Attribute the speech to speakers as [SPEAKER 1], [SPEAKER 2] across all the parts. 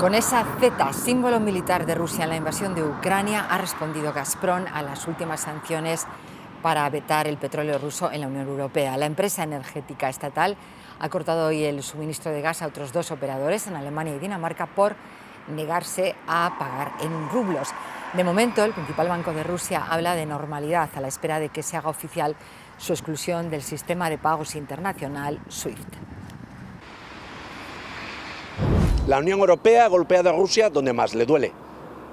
[SPEAKER 1] Con esa Z, símbolo militar de Rusia en la invasión de Ucrania, ha respondido Gazprom a las últimas sanciones para vetar el petróleo ruso en la Unión Europea. La empresa energética estatal ha cortado hoy el suministro de gas a otros 2 operadores en Alemania y Dinamarca por negarse a pagar en rublos. De momento, el principal banco de Rusia habla de normalidad a la espera de que se haga oficial su exclusión del sistema de pagos internacional SWIFT.
[SPEAKER 2] La Unión Europea ha golpeado a Rusia donde más le duele,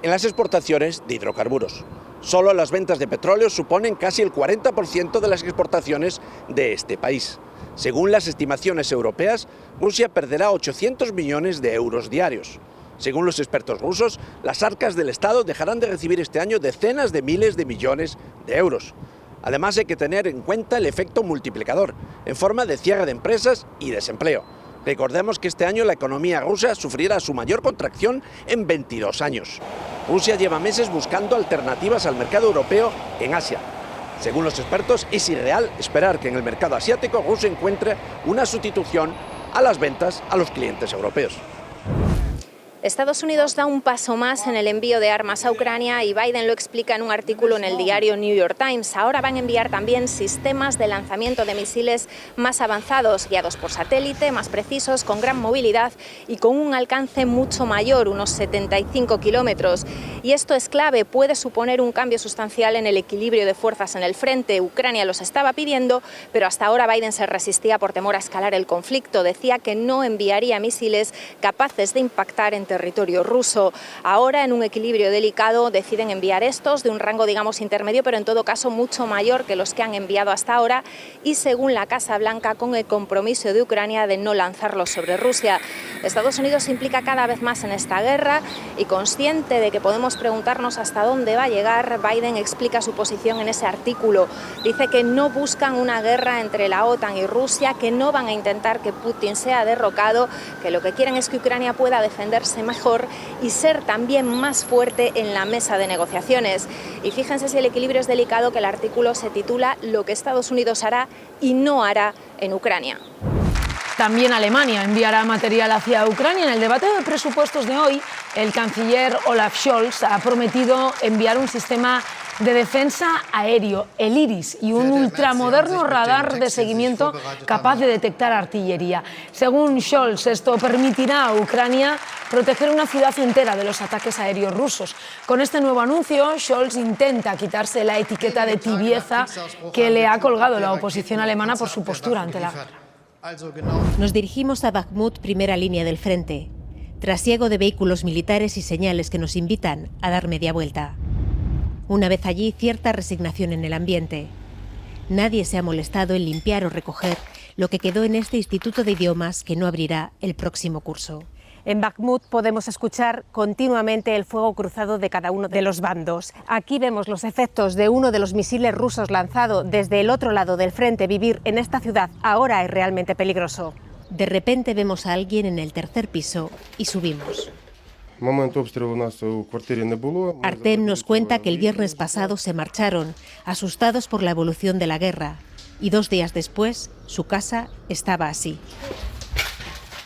[SPEAKER 2] en las exportaciones de hidrocarburos. Solo las ventas de petróleo suponen casi el 40% de las exportaciones de este país. Según las estimaciones europeas, Rusia perderá 800 millones de euros diarios. Según los expertos rusos, las arcas del Estado dejarán de recibir este año decenas de miles de millones de euros. Además, hay que tener en cuenta el efecto multiplicador, en forma de cierre de empresas y desempleo. Recordemos que este año la economía rusa sufrirá su mayor contracción en 22 años. Rusia lleva meses buscando alternativas al mercado europeo en Asia. Según los expertos, es irreal esperar que en el mercado asiático Rusia encuentre una sustitución a las ventas a los clientes europeos.
[SPEAKER 3] Estados Unidos da un paso más en el envío de armas a Ucrania y Biden lo explica en un artículo en el diario New York Times. Ahora van a enviar también sistemas de lanzamiento de misiles más avanzados, guiados por satélite, más precisos, con gran movilidad y con un alcance mucho mayor, unos 75 kilómetros. Y esto es clave, puede suponer un cambio sustancial en el equilibrio de fuerzas en el frente. Ucrania los estaba pidiendo, pero hasta ahora Biden se resistía por temor a escalar el conflicto. Decía que no enviaría misiles capaces de impactar en territorio ruso. Ahora, en un equilibrio delicado, deciden enviar estos de un rango, digamos, intermedio, pero en todo caso mucho mayor que los que han enviado hasta ahora y, según la Casa Blanca, con el compromiso de Ucrania de no lanzarlos sobre Rusia. Estados Unidos se implica cada vez más en esta guerra y, consciente de que podemos preguntarnos hasta dónde va a llegar, Biden explica su posición en ese artículo. Dice que no buscan una guerra entre la OTAN y Rusia, que no van a intentar que Putin sea derrocado, que lo que quieren es que Ucrania pueda defenderse mejor y ser también más fuerte en la mesa de negociaciones. Y fíjense si el equilibrio es delicado, que el artículo se titula "Lo que Estados Unidos hará y no hará en Ucrania".
[SPEAKER 4] También Alemania enviará material hacia Ucrania. En el debate de presupuestos de hoy, el canciller Olaf Scholz ha prometido enviar un sistema de defensa aéreo, el IRIS, y un ultramoderno radar de seguimiento capaz de detectar artillería. Según Scholz, esto permitirá a Ucrania proteger una ciudad entera de los ataques aéreos rusos. Con este nuevo anuncio, Scholz intenta quitarse la etiqueta de tibieza que le ha colgado la oposición alemana por su postura ante la guerra.
[SPEAKER 5] Nos dirigimos a Bakhmut, primera línea del frente, trasiego de vehículos militares y señales que nos invitan a dar media vuelta. Una vez allí, cierta resignación en el ambiente. Nadie se ha molestado en limpiar o recoger lo que quedó en este instituto de idiomas que no abrirá el próximo curso.
[SPEAKER 6] En Bakhmut podemos escuchar continuamente el fuego cruzado de cada uno de los bandos. Aquí vemos los efectos de uno de los misiles rusos lanzado desde el otro lado del frente. Vivir en esta ciudad ahora es realmente peligroso.
[SPEAKER 5] De repente vemos a alguien en el tercer piso y subimos. Artem nos cuenta que el viernes pasado se marcharon, asustados por la evolución de la guerra, y 2 días después su casa estaba así.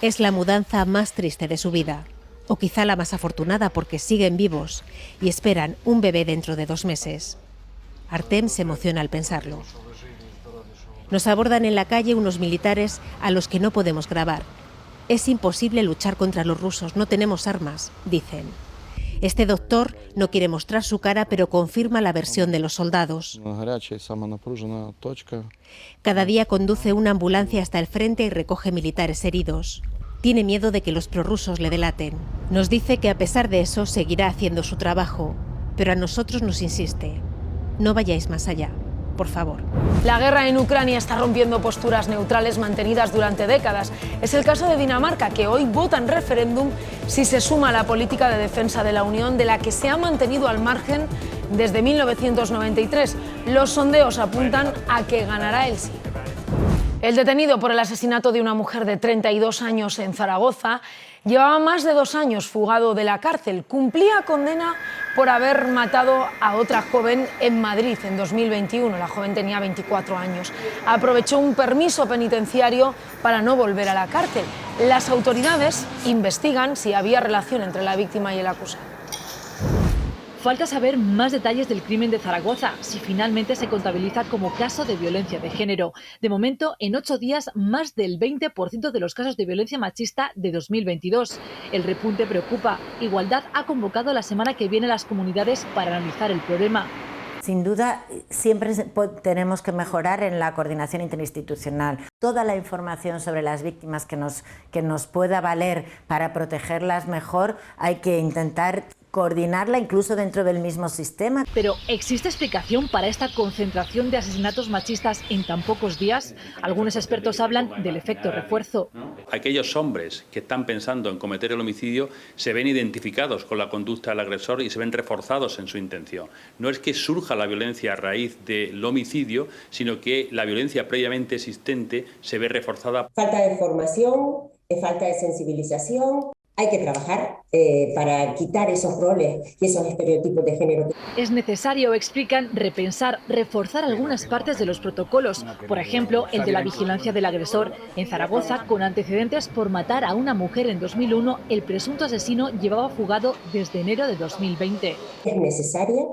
[SPEAKER 5] Es la mudanza más triste de su vida, o quizá la más afortunada porque siguen vivos y esperan un bebé dentro de 2 meses. Artem se emociona al pensarlo. Nos abordan en la calle unos militares a los que no podemos grabar. Es imposible luchar contra los rusos, no tenemos armas, dicen. Este doctor no quiere mostrar su cara, pero confirma la versión de los soldados. Cada día conduce una ambulancia hasta el frente y recoge militares heridos. Tiene miedo de que los prorrusos le delaten. Nos dice que a pesar de eso seguirá haciendo su trabajo, pero a nosotros nos insiste: no vayáis más allá, por favor.
[SPEAKER 4] La guerra en Ucrania está rompiendo posturas neutrales mantenidas durante décadas. Es el caso de Dinamarca, que hoy vota en referéndum si se suma a la política de defensa de la Unión, de la que se ha mantenido al margen desde 1993. Los sondeos apuntan a que ganará el sí. El detenido por el asesinato de una mujer de 32 años en Zaragoza Llevaba más de 2 años fugado de la cárcel. Cumplía condena por haber matado a otra joven en Madrid en 2021. La joven tenía 24 años. Aprovechó un permiso penitenciario para no volver a la cárcel. Las autoridades investigan si había relación entre la víctima y el acusado.
[SPEAKER 7] Falta saber más detalles del crimen de Zaragoza, si finalmente se contabiliza como caso de violencia de género. De momento, en 8 días, más del 20% de los casos de violencia machista de 2022. El repunte preocupa. Igualdad ha convocado la semana que viene a las comunidades para analizar el problema.
[SPEAKER 8] Sin duda, siempre tenemos que mejorar en la coordinación interinstitucional. Toda la información sobre las víctimas que nos pueda valer para protegerlas mejor, hay que intentar coordinarla incluso dentro del mismo sistema.
[SPEAKER 7] Pero, ¿existe explicación para esta concentración de asesinatos machistas en tan pocos días? Algunos expertos hablan del efecto refuerzo.
[SPEAKER 9] Aquellos hombres que están pensando en cometer el homicidio se ven identificados con la conducta del agresor y se ven reforzados en su intención. No es que surja la violencia a raíz del homicidio, sino que la violencia previamente existente se ve reforzada.
[SPEAKER 10] Falta de formación, falta de sensibilización. Hay que trabajar para quitar esos roles y esos estereotipos de género.
[SPEAKER 7] Es necesario, explican, repensar, reforzar algunas partes de los protocolos. Por ejemplo, el de la vigilancia del agresor. En Zaragoza, con antecedentes por matar a una mujer en 2001, el presunto asesino llevaba fugado desde enero de 2020.
[SPEAKER 10] Es necesaria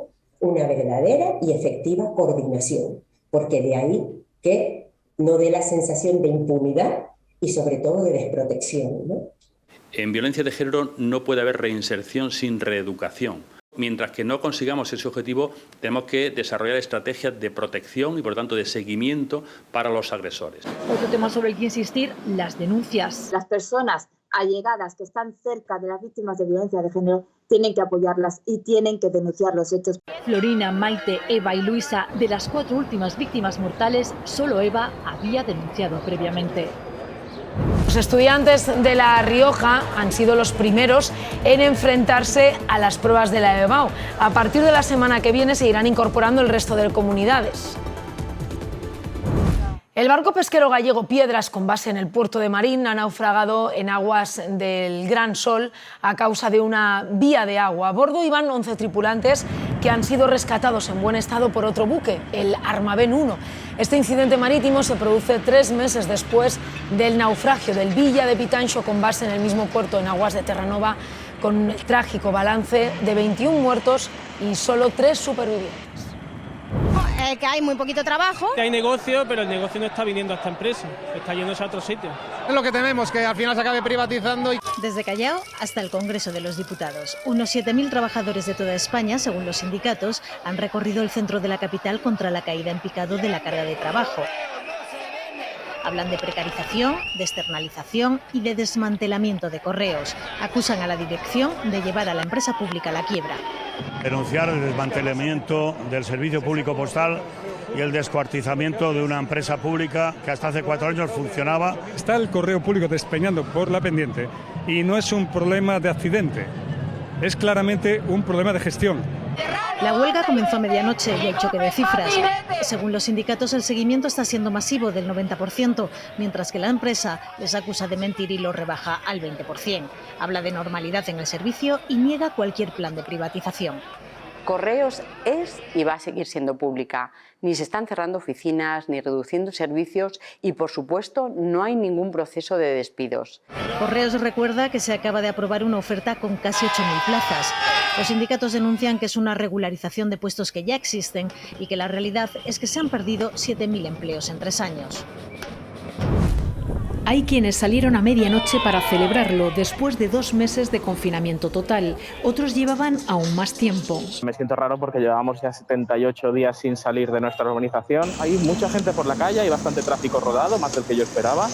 [SPEAKER 10] una verdadera y efectiva coordinación, porque de ahí que no dé la sensación de impunidad y sobre todo de desprotección, ¿no?
[SPEAKER 9] En violencia de género no puede haber reinserción sin reeducación. Mientras que no consigamos ese objetivo, tenemos que desarrollar estrategias de protección y, por tanto, de seguimiento para los agresores.
[SPEAKER 7] Otro tema sobre el que insistir, las denuncias.
[SPEAKER 11] Las personas allegadas que están cerca de las víctimas de violencia de género tienen que apoyarlas y tienen que denunciar los hechos.
[SPEAKER 7] Florina, Maite, Eva y Luisa, de las 4 últimas víctimas mortales, solo Eva había denunciado previamente.
[SPEAKER 4] Los estudiantes de La Rioja han sido los primeros en enfrentarse a las pruebas de la EBAU. A partir de la semana que viene se irán incorporando el resto de comunidades. El barco pesquero gallego Piedras, con base en el puerto de Marín, ha naufragado en aguas del Gran Sol a causa de una vía de agua. A bordo iban 11 tripulantes que han sido rescatados en buen estado por otro buque, el Armavén 1. Este incidente marítimo se produce 3 meses después del naufragio del Villa de Pitanxo, con base en el mismo puerto en aguas de Terranova, con el trágico balance de 21 muertos y solo 3 supervivientes.
[SPEAKER 12] Que hay muy poquito trabajo.
[SPEAKER 13] Hay negocio, pero el negocio no está viniendo a esta empresa, está yéndose a otro sitio.
[SPEAKER 14] Es lo que tememos, que al final se acabe privatizando.
[SPEAKER 15] Desde Callao hasta el Congreso de los Diputados, unos 7.000 trabajadores de toda España, según los sindicatos, han recorrido el centro de la capital contra la caída en picado de la carga de trabajo. Hablan de precarización, de externalización y de desmantelamiento de correos. Acusan a la dirección de llevar a la empresa pública a la quiebra.
[SPEAKER 16] Denunciar el desmantelamiento del servicio público postal y el descuartizamiento de una empresa pública que hasta hace 4 años funcionaba.
[SPEAKER 17] Está el correo público despeñando por la pendiente y no es un problema de accidente, es claramente un problema de gestión.
[SPEAKER 15] La huelga comenzó a medianoche y hay choque de cifras. Según los sindicatos, el seguimiento está siendo masivo, del 90%, mientras que la empresa les acusa de mentir y lo rebaja al 20%. Habla de normalidad en el servicio y niega cualquier plan de privatización.
[SPEAKER 18] Correos es y va a seguir siendo pública. Ni se están cerrando oficinas, ni reduciendo servicios y, por supuesto, no hay ningún proceso de despidos.
[SPEAKER 15] Correos recuerda que se acaba de aprobar una oferta con casi 8.000 plazas. Los sindicatos denuncian que es una regularización de puestos que ya existen y que la realidad es que se han perdido 7.000 empleos en 3 años.
[SPEAKER 19] Hay quienes salieron a medianoche para celebrarlo después de 2 meses de confinamiento total. Otros llevaban aún más tiempo.
[SPEAKER 20] Me siento raro porque llevábamos ya 78 días sin salir de nuestra urbanización. Hay mucha gente por la calle, hay bastante tráfico rodado, más del que yo esperaba.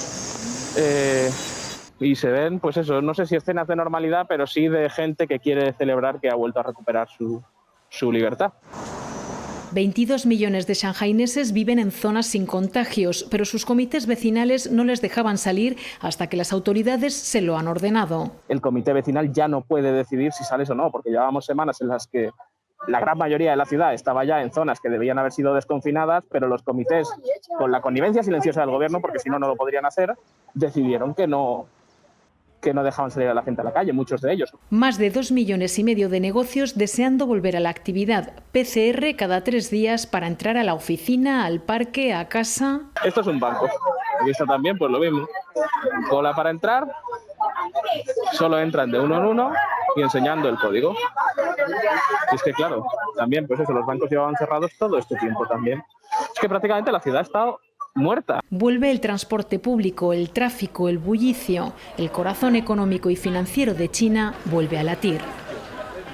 [SPEAKER 20] Y se ven, pues eso, no sé si escenas de normalidad, pero sí de gente que quiere celebrar que ha vuelto a recuperar su libertad.
[SPEAKER 19] 22 millones de shanghaineses viven en zonas sin contagios, pero sus comités vecinales no les dejaban salir hasta que las autoridades se lo han ordenado.
[SPEAKER 20] El comité vecinal ya no puede decidir si sales o no, porque llevábamos semanas en las que la gran mayoría de la ciudad estaba ya en zonas que debían haber sido desconfinadas, pero los comités, con la connivencia silenciosa del gobierno, porque si no, no lo podrían hacer, decidieron que no que no dejaban salir a la gente a la calle, muchos de ellos.
[SPEAKER 19] Más de 2,5 millones de negocios deseando volver a la actividad. PCR cada 3 días para entrar a la oficina, al parque, a casa.
[SPEAKER 20] Esto es un banco. Y esto también, pues lo mismo. Cola para entrar, solo entran de uno en uno y enseñando el código. Y es que claro, también pues eso, los bancos llevaban cerrados todo este tiempo también. Es que prácticamente la ciudad ha estado muerta.
[SPEAKER 19] Vuelve el transporte público, el tráfico, el bullicio. El corazón económico y financiero de China vuelve a latir.